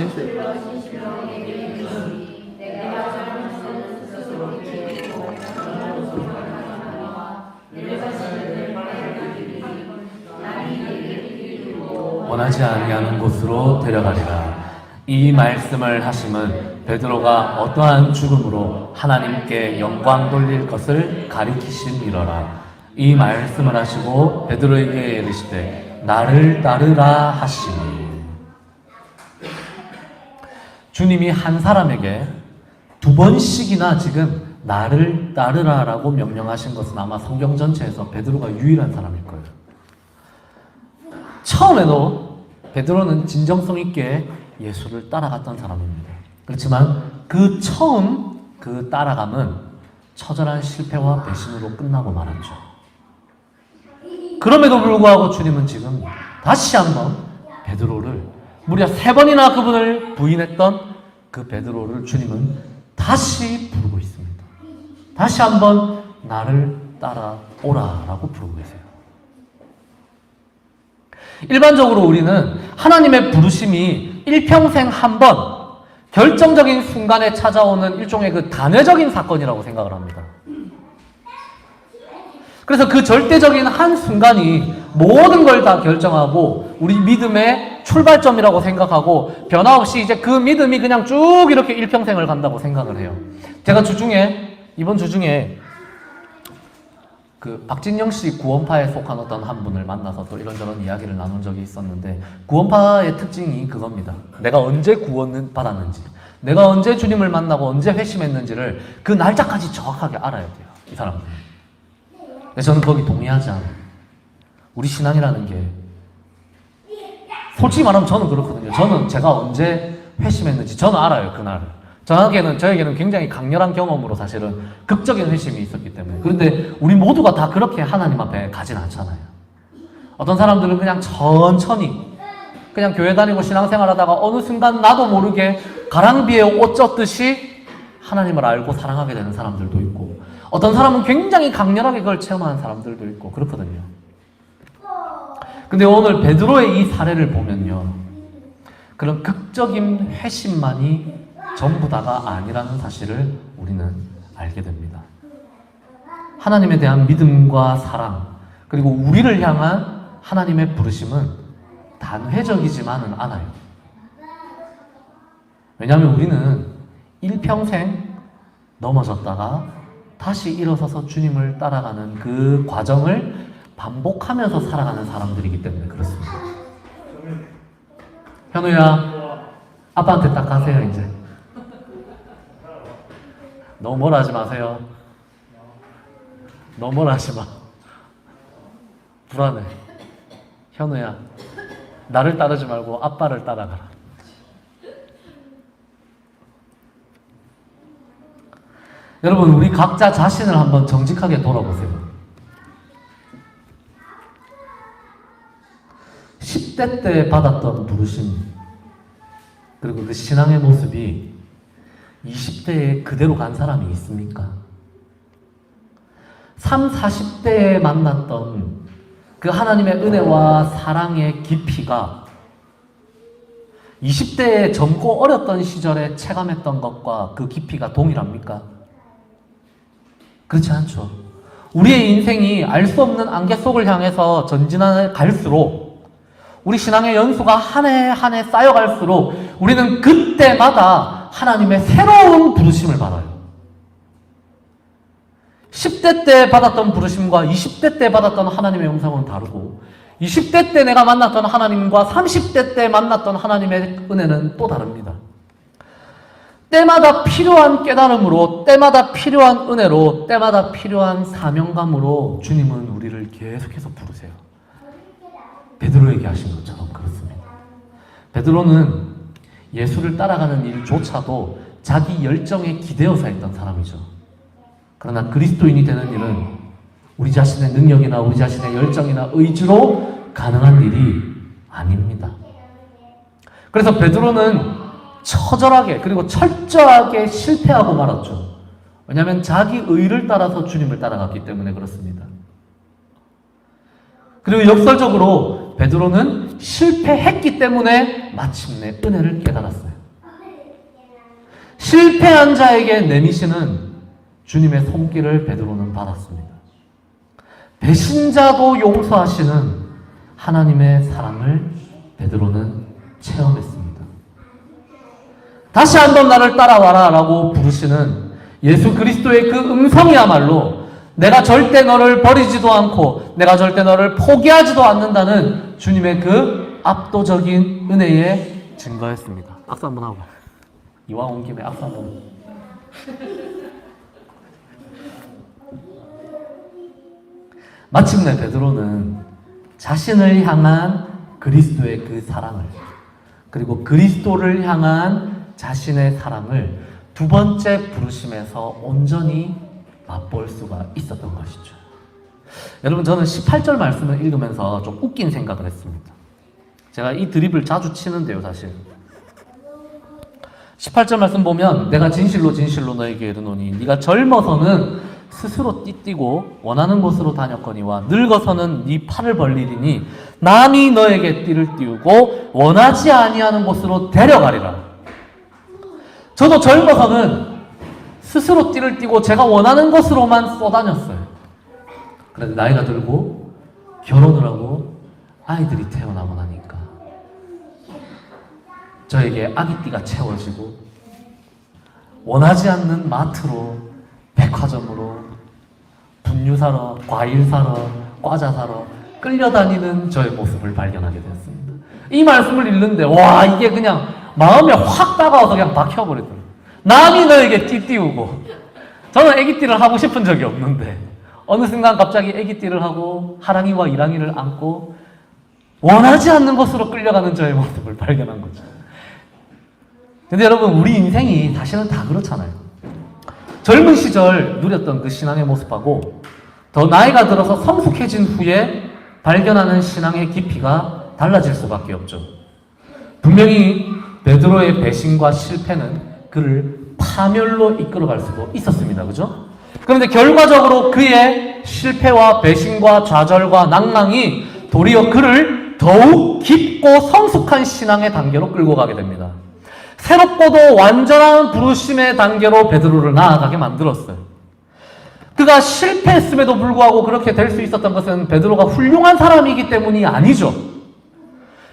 원하지 아니하는 곳으로 데려가리라. 이 말씀을 하심은 베드로가 어떠한 죽음으로 하나님께 영광 돌릴 것을 가리키심이로라. 이 말씀을 하시고 베드로에게 이르시되 나를 따르라 하시니. 주님이 한 사람에게 두 번씩이나 지금 나를 따르라라고 명령하신 것은 아마 성경 전체에서 베드로가 유일한 사람일 거예요. 처음에도 베드로는 진정성 있게 예수를 따라갔던 사람입니다. 그렇지만 그 처음 그 따라감은 처절한 실패와 배신으로 끝나고 말았죠. 그럼에도 불구하고 주님은 지금 다시 한번 베드로를 무려 3번이나 그분을 부인했던 그 베드로를 주님은 다시 부르고 있습니다. 다시 한번 나를 따라오라라고 부르고 계세요. 일반적으로 우리는 하나님의 부르심이 일평생 한 번 결정적인 순간에 찾아오는 일종의 그 단회적인 사건이라고 생각을 합니다. 그래서 그 절대적인 한 순간이 모든 걸 다 결정하고 우리 믿음의 출발점이라고 생각하고 변화 없이 이제 그 믿음이 그냥 쭉 이렇게 일평생을 간다고 생각을 해요. 제가 이번 주 중에 그 박진영 씨 구원파에 속한 어떤 한 분을 만나서 또 이런저런 이야기를 나눈 적이 있었는데, 구원파의 특징이 그겁니다. 내가 언제 구원을 받았는지, 내가 언제 주님을 만나고 언제 회심했는지를 그 날짜까지 정확하게 알아야 돼요, 이 사람은. 근데 저는 거기 동의하지 않아요. 우리 신앙이라는 게 솔직히 말하면 저는 그렇거든요. 저는 제가 언제 회심했는지 저는 알아요, 그날을. 저에게는 굉장히 강렬한 경험으로 사실은 극적인 회심이 있었기 때문에. 그런데 우리 모두가 다 그렇게 하나님 앞에 가진 않잖아요. 어떤 사람들은 그냥 천천히 그냥 교회 다니고 신앙생활 하다가 어느 순간 나도 모르게 가랑비에 옷 젖듯이 하나님을 알고 사랑하게 되는 사람들도 있고, 어떤 사람은 굉장히 강렬하게 그걸 체험하는 사람들도 있고 그렇거든요. 근데 오늘 베드로의 이 사례를 보면요, 그런 극적인 회심만이 전부 다가 아니라는 사실을 우리는 알게 됩니다. 하나님에 대한 믿음과 사랑, 그리고 우리를 향한 하나님의 부르심은 단회적이지만은 않아요. 왜냐하면 우리는 일평생 넘어졌다가 다시 일어서서 주님을 따라가는 그 과정을 반복하면서 살아가는 사람들이기 때문에 그렇습니다. 현우야, 아빠한테 딱 가세요, 이제. 너무 뭐라 하지 마세요. 너무 뭐라 하지 마. 불안해. 현우야, 나를 따르지 말고 아빠를 따라가라. 여러분, 우리 각자 자신을 한번 정직하게 돌아보세요. 10대 때 받았던 부르심, 그리고 그 신앙의 모습이 20대에 그대로 간 사람이 있습니까? 30, 40대에 만났던 그 하나님의 은혜와 사랑의 깊이가 20대에 젊고 어렸던 시절에 체감했던 것과 그 깊이가 동일합니까? 그렇지 않죠. 우리의 인생이 알 수 없는 안개 속을 향해서 전진해 갈수록, 우리 신앙의 연수가 한 해 한 해 쌓여갈수록 우리는 그때마다 하나님의 새로운 부르심을 받아요. 10대 때 받았던 부르심과 20대 때 받았던 하나님의 영성은 다르고, 20대 때 내가 만났던 하나님과 30대 때 만났던 하나님의 은혜는 또 다릅니다. 때마다 필요한 깨달음으로, 때마다 필요한 은혜로, 때마다 필요한 사명감으로 주님은 우리를 계속해서 부르세요. 베드로에게 하신 것처럼 그렇습니다. 베드로는 예수를 따라가는 일조차도 자기 열정에 기대어서 했던 사람이죠. 그러나 그리스도인이 되는 일은 우리 자신의 능력이나 우리 자신의 열정이나 의지로 가능한 일이 아닙니다. 그래서 베드로는 처절하게 그리고 철저하게 실패하고 말았죠. 왜냐하면 자기 의를 따라서 주님을 따라갔기 때문에 그렇습니다. 그리고 역설적으로 베드로는 실패했기 때문에 마침내 은혜를 깨달았어요. 실패한 자에게 내미시는 주님의 손길을 베드로는 받았습니다. 배신자도 용서하시는 하나님의 사랑을 베드로는 체험했습니다. 다시 한번 나를 따라와라 라고 부르시는 예수 그리스도의 그 음성이야말로 내가 절대 너를 버리지도 않고 내가 절대 너를 포기하지도 않는다는 주님의 그 압도적인 은혜의 증거였습니다. 악수 한번 하고, 이왕 온 김에 악수 한번. 마침내 베드로는 자신을 향한 그리스도의 그 사랑을, 그리고 그리스도를 향한 자신의 사랑을 두 번째 부르심에서 온전히 맛볼 수가 있었던 것이죠. 여러분, 저는 18절 말씀을 읽으면서 좀 웃긴 생각을 했습니다. 제가 이 드립을 자주 치는데요, 사실. 18절 말씀 보면 내가 진실로 진실로 너에게 이르노니 네가 젊어서는 스스로 띠띠고 원하는 곳으로 다녔거니와 늙어서는 네 팔을 벌리리니 남이 너에게 띠를 띄우고 원하지 아니하는 곳으로 데려가리라. 저도 젊어서는 스스로 띠를 띠고 제가 원하는 곳으로만 쏘다녔어요. 그런데 나이가 들고 결혼을 하고 아이들이 태어나고 나니까 저에게 아기띠가 채워지고 원하지 않는 마트로, 백화점으로, 분유 사러, 과일 사러, 과자 사러 끌려다니는 저의 모습을 발견하게 되었습니다. 이 말씀을 읽는데 와, 이게 그냥 마음에 확 다가와서 그냥 박혀버리더라고요. 남이 너에게 띠 띄우고, 저는 애기띠를 하고 싶은 적이 없는데 어느 순간 갑자기 애기띠를 하고 하랑이와 이랑이를 안고 원하지 않는 곳으로 끌려가는 저의 모습을 발견한 거죠. 근데 여러분, 우리 인생이 사실은 다 그렇잖아요. 젊은 시절 누렸던 그 신앙의 모습하고 더 나이가 들어서 성숙해진 후에 발견하는 신앙의 깊이가 달라질 수밖에 없죠. 분명히 베드로의 배신과 실패는 그를 파멸로 이끌어갈 수도 있었습니다. 그죠? 그런데 결과적으로 그의 실패와 배신과 좌절과 낭망이 도리어 그를 더욱 깊고 성숙한 신앙의 단계로 끌고 가게 됩니다. 새롭고도 완전한 부르심의 단계로 베드로를 나아가게 만들었어요. 그가 실패했음에도 불구하고 그렇게 될 수 있었던 것은 베드로가 훌륭한 사람이기 때문이 아니죠.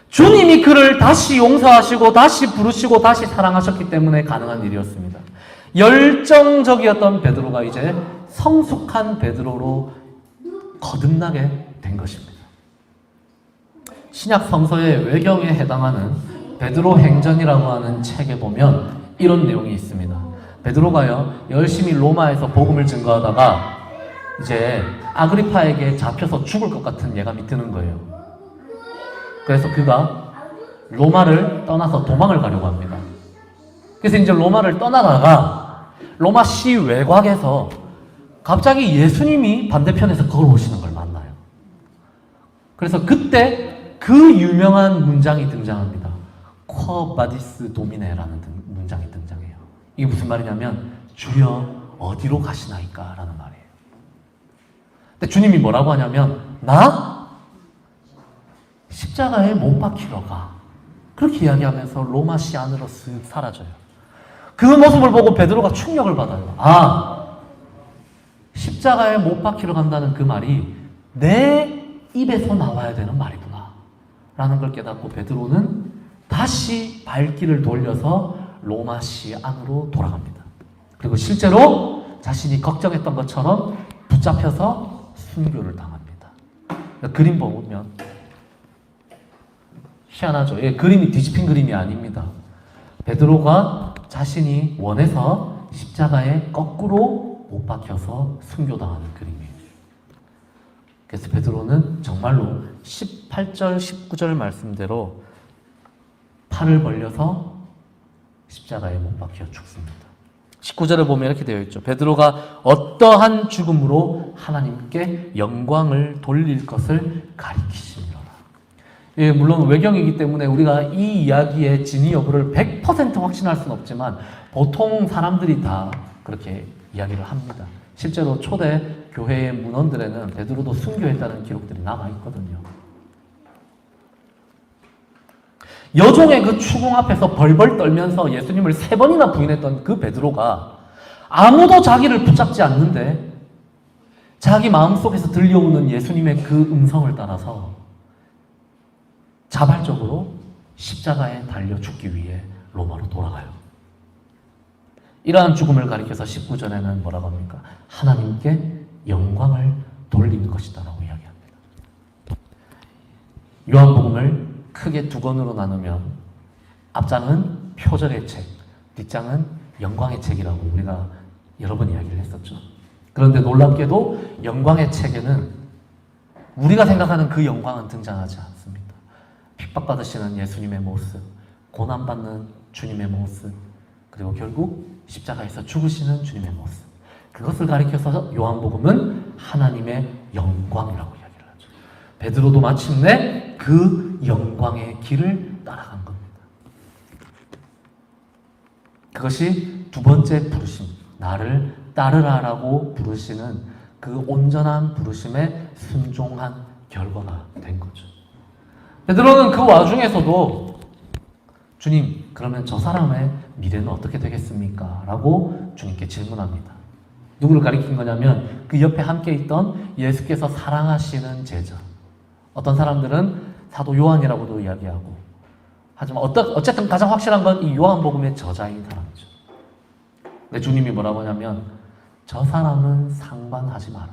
주님이 그를 다시 용서하시고 다시 부르시고 다시 사랑하셨기 때문에 가능한 일이었습니다. 열정적이었던 베드로가 이제 성숙한 베드로로 거듭나게 된 것입니다. 신약 성서의 외경에 해당하는 베드로 행전이라고 하는 책에 보면 이런 내용이 있습니다. 베드로가요, 열심히 로마에서 복음을 증거하다가 이제 아그리파에게 잡혀서 죽을 것 같은 예감이 드는 거예요. 그래서 그가 로마를 떠나서 도망을 가려고 합니다. 그래서 이제 로마를 떠나다가 로마 시 외곽에서 갑자기 예수님이 반대편에서 걸어오시는 걸 만나요. 그래서 그때 그 유명한 문장이 등장합니다. 쿼 바디스 도미네라는 문장이 등장해요. 이게 무슨 말이냐면 주여 어디로 가시나이까 라는 말이에요. 근데 주님이 뭐라고 하냐면 나 십자가에 못 박히러 가. 그렇게 이야기하면서 로마시 안으로 쓱 사라져요. 그 모습을 보고 베드로가 충격을 받아요. 아, 십자가에 못 박히러 간다는 그 말이 내 입에서 나와야 되는 말이구나 라는 걸 깨닫고 베드로는 다시 발길을 돌려서 로마시 안으로 돌아갑니다. 그리고 실제로 자신이 걱정했던 것처럼 붙잡혀서 순교를 당합니다. 그림 보면 희한하죠. 예, 그림이 뒤집힌 그림이 아닙니다. 베드로가 자신이 원해서 십자가에 거꾸로 못 박혀서 순교당하는 그림이에요. 그래서 베드로는 정말로 18절, 19절 말씀대로 팔을 벌려서 십자가에 못 박혀 죽습니다. 19절에 보면 이렇게 되어 있죠. 베드로가 어떠한 죽음으로 하나님께 영광을 돌릴 것을 가리키시니라. 예, 물론 외경이기 때문에 우리가 이 이야기의 진위 여부를 100% 확신할 수는 없지만 보통 사람들이 다 그렇게 이야기를 합니다. 실제로 초대 교회의 문헌들에는 베드로도 순교했다는 기록들이 남아있거든요. 여종의 그 추궁 앞에서 벌벌 떨면서 예수님을 3번이나 부인했던 그 베드로가 아무도 자기를 붙잡지 않는데 자기 마음속에서 들려오는 예수님의 그 음성을 따라서 자발적으로 십자가에 달려 죽기 위해 로마로 돌아가요. 이러한 죽음을 가리켜서 19절에는 뭐라고 합니까? 하나님께 영광을 돌린 것이다 라고 이야기합니다. 요한복음을 크게 두 권으로 나누면 앞장은 표적의 책, 뒷장은 영광의 책이라고 우리가 여러 번 이야기를 했었죠. 그런데 놀랍게도 영광의 책에는 우리가 생각하는 그 영광은 등장하지 않습니다. 핍박받으시는 예수님의 모습, 고난받는 주님의 모습, 그리고 결국 십자가에서 죽으시는 주님의 모습, 그것을 가리켜서 요한복음은 하나님의 영광이라고 이야기를 하죠. 베드로도 마침내 그 영광의 길을 따라간 겁니다. 그것이 두 번째 부르심, 나를 따르라라고 부르시는 그 온전한 부르심에 순종한 결과가 된 거죠. 베드로는 그 와중에서도 주님, 그러면 저 사람의 미래는 어떻게 되겠습니까? 라고 주님께 질문합니다. 누구를 가리킨 거냐면 그 옆에 함께 있던 예수께서 사랑하시는 제자. 어떤 사람들은 사도 요한이라고도 이야기하고, 하지만 어쨌든 가장 확실한 건 이 요한복음의 저자인 사람이죠. 근데 주님이 뭐라고 하냐면 저 사람은 상관하지 마라.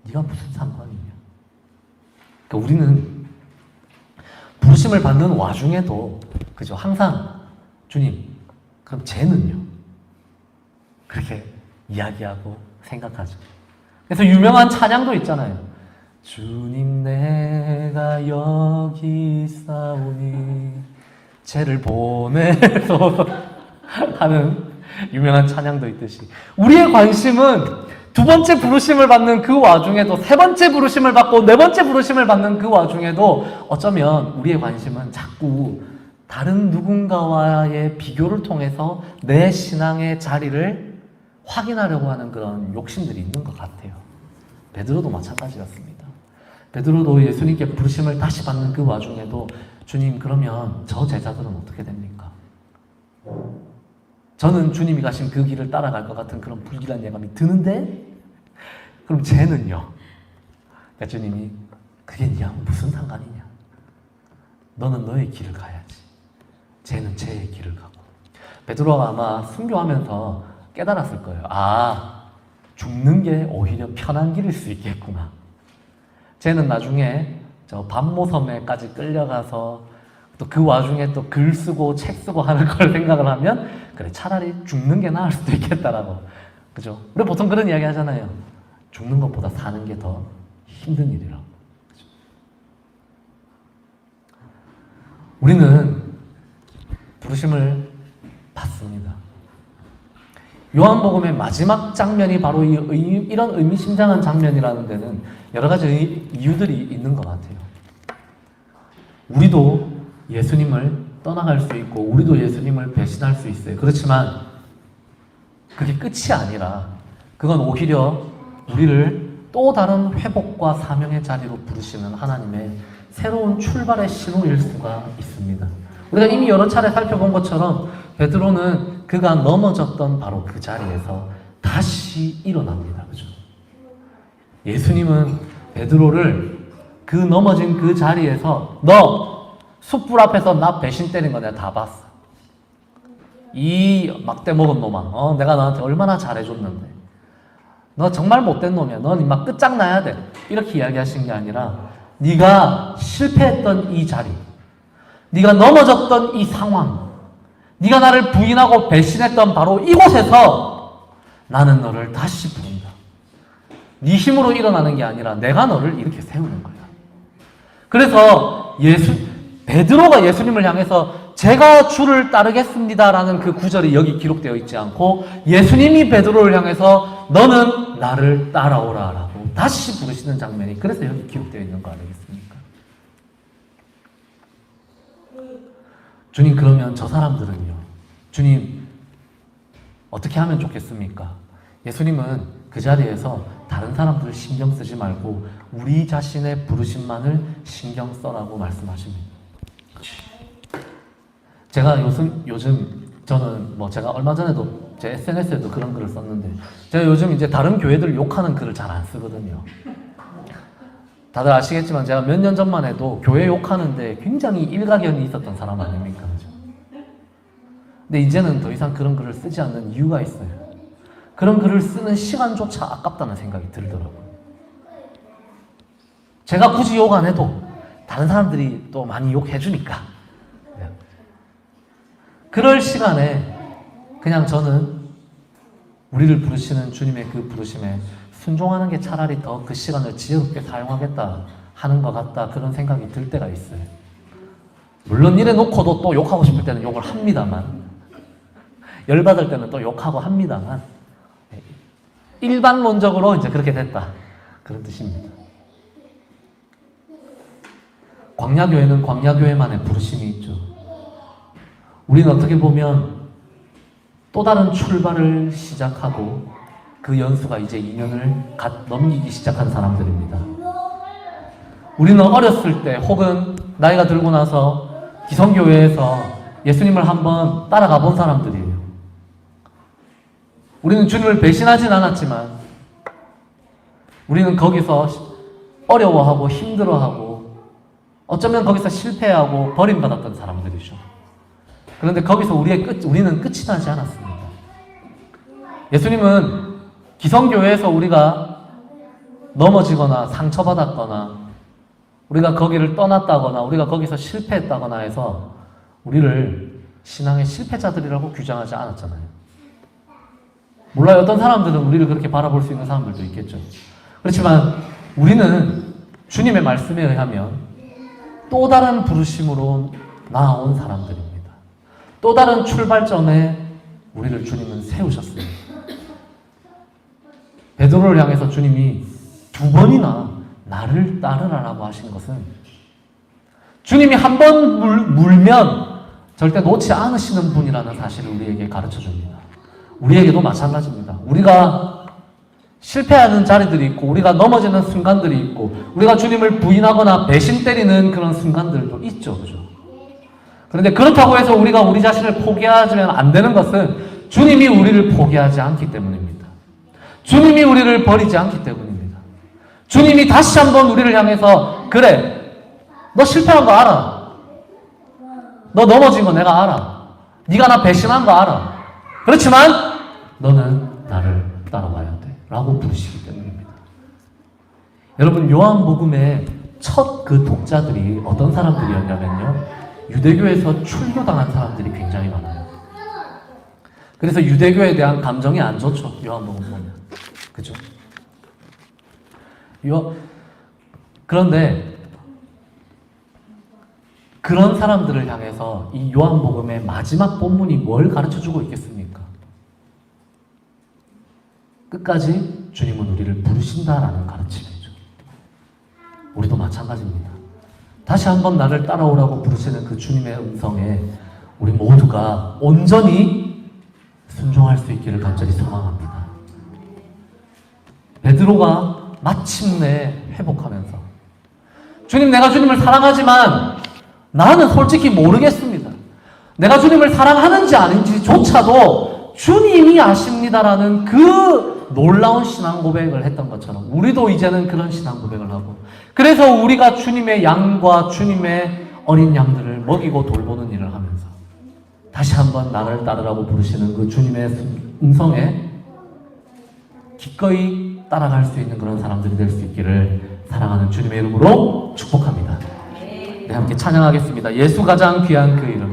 네가 무슨 상관이냐. 그러니까 우리는 부르심을 받는 와중에도 그죠, 항상 주님, 그럼 쟤는요? 그렇게 이야기하고 생각하죠. 그래서 유명한 찬양도 있잖아요. 주님 내가 여기 있사오니 쟤를 보내소서 하는 유명한 찬양도 있듯이 우리의 관심은 두 번째 부르심을 받는 그 와중에도, 세 번째 부르심을 받고 네 번째 부르심을 받는 그 와중에도 어쩌면 우리의 관심은 자꾸 다른 누군가와의 비교를 통해서 내 신앙의 자리를 확인하려고 하는 그런 욕심들이 있는 것 같아요. 베드로도 마찬가지였습니다. 베드로도 예수님께 부르심을 다시 받는 그 와중에도 주님, 그러면 저 제자들은 어떻게 됩니까? 저는 주님이 가신 그 길을 따라갈 것 같은 그런 불길한 예감이 드는데 그럼 쟤는요? 그러니까 주님이 그게 니하고 무슨 상관이냐? 너는 너의 길을 가야지. 쟤는 쟤의 길을 가고. 베드로가 아마 순교하면서 깨달았을 거예요. 아, 죽는 게 오히려 편한 길일 수 있겠구나. 쟤는 나중에 저 반모섬에까지 끌려가서 또 그 와중에 또 글 쓰고 책 쓰고 하는 걸 생각을 하면 그래, 차라리 죽는 게 나을 수도 있겠다라고. 그죠? 우리 보통 그런 이야기 하잖아요. 죽는 것보다 사는 게 더 힘든 일이라고. 그죠? 우리는 부르심을 받습니다. 요한복음의 마지막 장면이 바로 이런 의미심장한 장면이라는 데는 여러 가지 이유들이 있는 것 같아요. 우리도 예수님을 떠나갈 수 있고 우리도 예수님을 배신할 수 있어요. 그렇지만 그게 끝이 아니라 그건 오히려 우리를 또 다른 회복과 사명의 자리로 부르시는 하나님의 새로운 출발의 신호일 수가 있습니다. 우리가 이미 여러 차례 살펴본 것처럼 베드로는 그가 넘어졌던 바로 그 자리에서 다시 일어납니다. 그죠? 예수님은 베드로를 그 넘어진 그 자리에서 너 숯불 앞에서 나 배신 때린 거 내가 다 봤어. 이 막대 먹은 놈아. 내가 너한테 얼마나 잘해줬는데. 너 정말 못된 놈이야. 넌 막 끝장나야 돼. 이렇게 이야기하신 게 아니라 네가 실패했던 이 자리, 네가 넘어졌던 이 상황, 네가 나를 부인하고 배신했던 바로 이곳에서 나는 너를 다시 부른다. 네 힘으로 일어나는 게 아니라 내가 너를 이렇게 세우는 거야. 그래서 베드로가 예수님을 향해서 제가 주를 따르겠습니다라는 그 구절이 여기 기록되어 있지 않고 예수님이 베드로를 향해서 너는 나를 따라오라라고 다시 부르시는 장면이 그래서 여기 기록되어 있는 거 아니겠습니까? 주님, 그러면 저 사람들은요? 주님, 어떻게 하면 좋겠습니까? 예수님은 그 자리에서 다른 사람들을 신경 쓰지 말고 우리 자신의 부르심만을 신경 써라고 말씀하십니다. 제가 요즘 저는 제가 얼마 전에도 제 SNS에도 그런 글을 썼는데 제가 요즘 이제 다른 교회들 욕하는 글을 잘 안 쓰거든요. 다들 아시겠지만 제가 몇 년 전만 해도 교회 욕하는데 굉장히 일가견이 있었던 사람 아닙니까? 그죠? 근데 이제는 더 이상 그런 글을 쓰지 않는 이유가 있어요. 그런 글을 쓰는 시간조차 아깝다는 생각이 들더라고요. 제가 굳이 욕 안 해도 다른 사람들이 또 많이 욕해주니까. 그럴 시간에 그냥 저는 우리를 부르시는 주님의 그 부르심에 순종하는 게 차라리 더 그 시간을 지혜롭게 사용하겠다 하는 것 같다, 그런 생각이 들 때가 있어요. 물론 이래 놓고도 또 욕하고 싶을 때는 욕을 합니다만, 열받을 때는 또 욕하고 합니다만, 일반론적으로 이제 그렇게 됐다, 그런 뜻입니다. 광야교회는 광야교회만의 부르심이 있죠. 우리는 어떻게 보면 또 다른 출발을 시작하고 그 연수가 이제 2년을 넘기기 시작한 사람들입니다. 우리는 어렸을 때 혹은 나이가 들고 나서 기성교회에서 예수님을 한번 따라가 본 사람들이에요. 우리는 주님을 배신하진 않았지만 우리는 거기서 어려워하고 힘들어하고 어쩌면 거기서 실패하고 버림받았던 사람들이죠. 그런데 거기서 우리는 끝이 나지 않았습니다. 예수님은 기성교회에서 우리가 넘어지거나 상처받았거나 우리가 거기를 떠났다거나 우리가 거기서 실패했다거나 해서 우리를 신앙의 실패자들이라고 규정하지 않았잖아요. 몰라요. 어떤 사람들은 우리를 그렇게 바라볼 수 있는 사람들도 있겠죠. 그렇지만 우리는 주님의 말씀에 의하면 또 다른 부르심으로 나아온 사람들입니다. 또 다른 출발점에 우리를 주님은 세우셨습니다. 베드로를 향해서 주님이 2번이나 나를 따르라라고 하신 것은 주님이 한 번 물면 절대 놓지 않으시는 분이라는 사실을 우리에게 가르쳐 줍니다. 우리에게도 마찬가지입니다. 우리가 실패하는 자리들이 있고 우리가 넘어지는 순간들이 있고 우리가 주님을 부인하거나 배신 때리는 그런 순간들도 있죠. 그죠? 그런데 그렇다고 해서 우리가 우리 자신을 포기하면 안 되는 것은 주님이 우리를 포기하지 않기 때문입니다. 주님이 우리를 버리지 않기 때문입니다. 주님이 다시 한번 우리를 향해서 그래, 너 실패한 거 알아. 너 넘어진 거 내가 알아. 네가 나 배신한 거 알아. 그렇지만 너는 나를 따라와야 돼 라고 부르시기 때문입니다. 여러분, 요한복음의 첫 그 독자들이 어떤 사람들이었냐면요, 유대교에서 출교당한 사람들이 굉장히 많아요. 그래서 유대교에 대한 감정이 안 좋죠. 요한복음 보면. 그죠? 그런데 그런 사람들을 향해서 이 요한복음의 마지막 본문이 뭘 가르쳐주고 있겠습니까? 끝까지 주님은 우리를 부르신다라는 가르침이죠. 우리도 마찬가지입니다. 다시 한번 나를 따라오라고 부르시는 그 주님의 음성에 우리 모두가 온전히 순종할 수 있기를 간절히 소망합니다. 베드로가 마침내 회복하면서 주님, 내가 주님을 사랑하지만 나는 솔직히 모르겠습니다. 내가 주님을 사랑하는지 아닌지조차도 주님이 아십니다라는 그 놀라운 신앙 고백을 했던 것처럼 우리도 이제는 그런 신앙 고백을 하고, 그래서 우리가 주님의 양과 주님의 어린 양들을 먹이고 돌보는 일을 하면서 다시 한번 나를 따르라고 부르시는 그 주님의 음성에 기꺼이 따라갈 수 있는 그런 사람들이 될 수 있기를 사랑하는 주님의 이름으로 축복합니다. 네, 함께 찬양하겠습니다. 예수 가장 귀한 그 이름.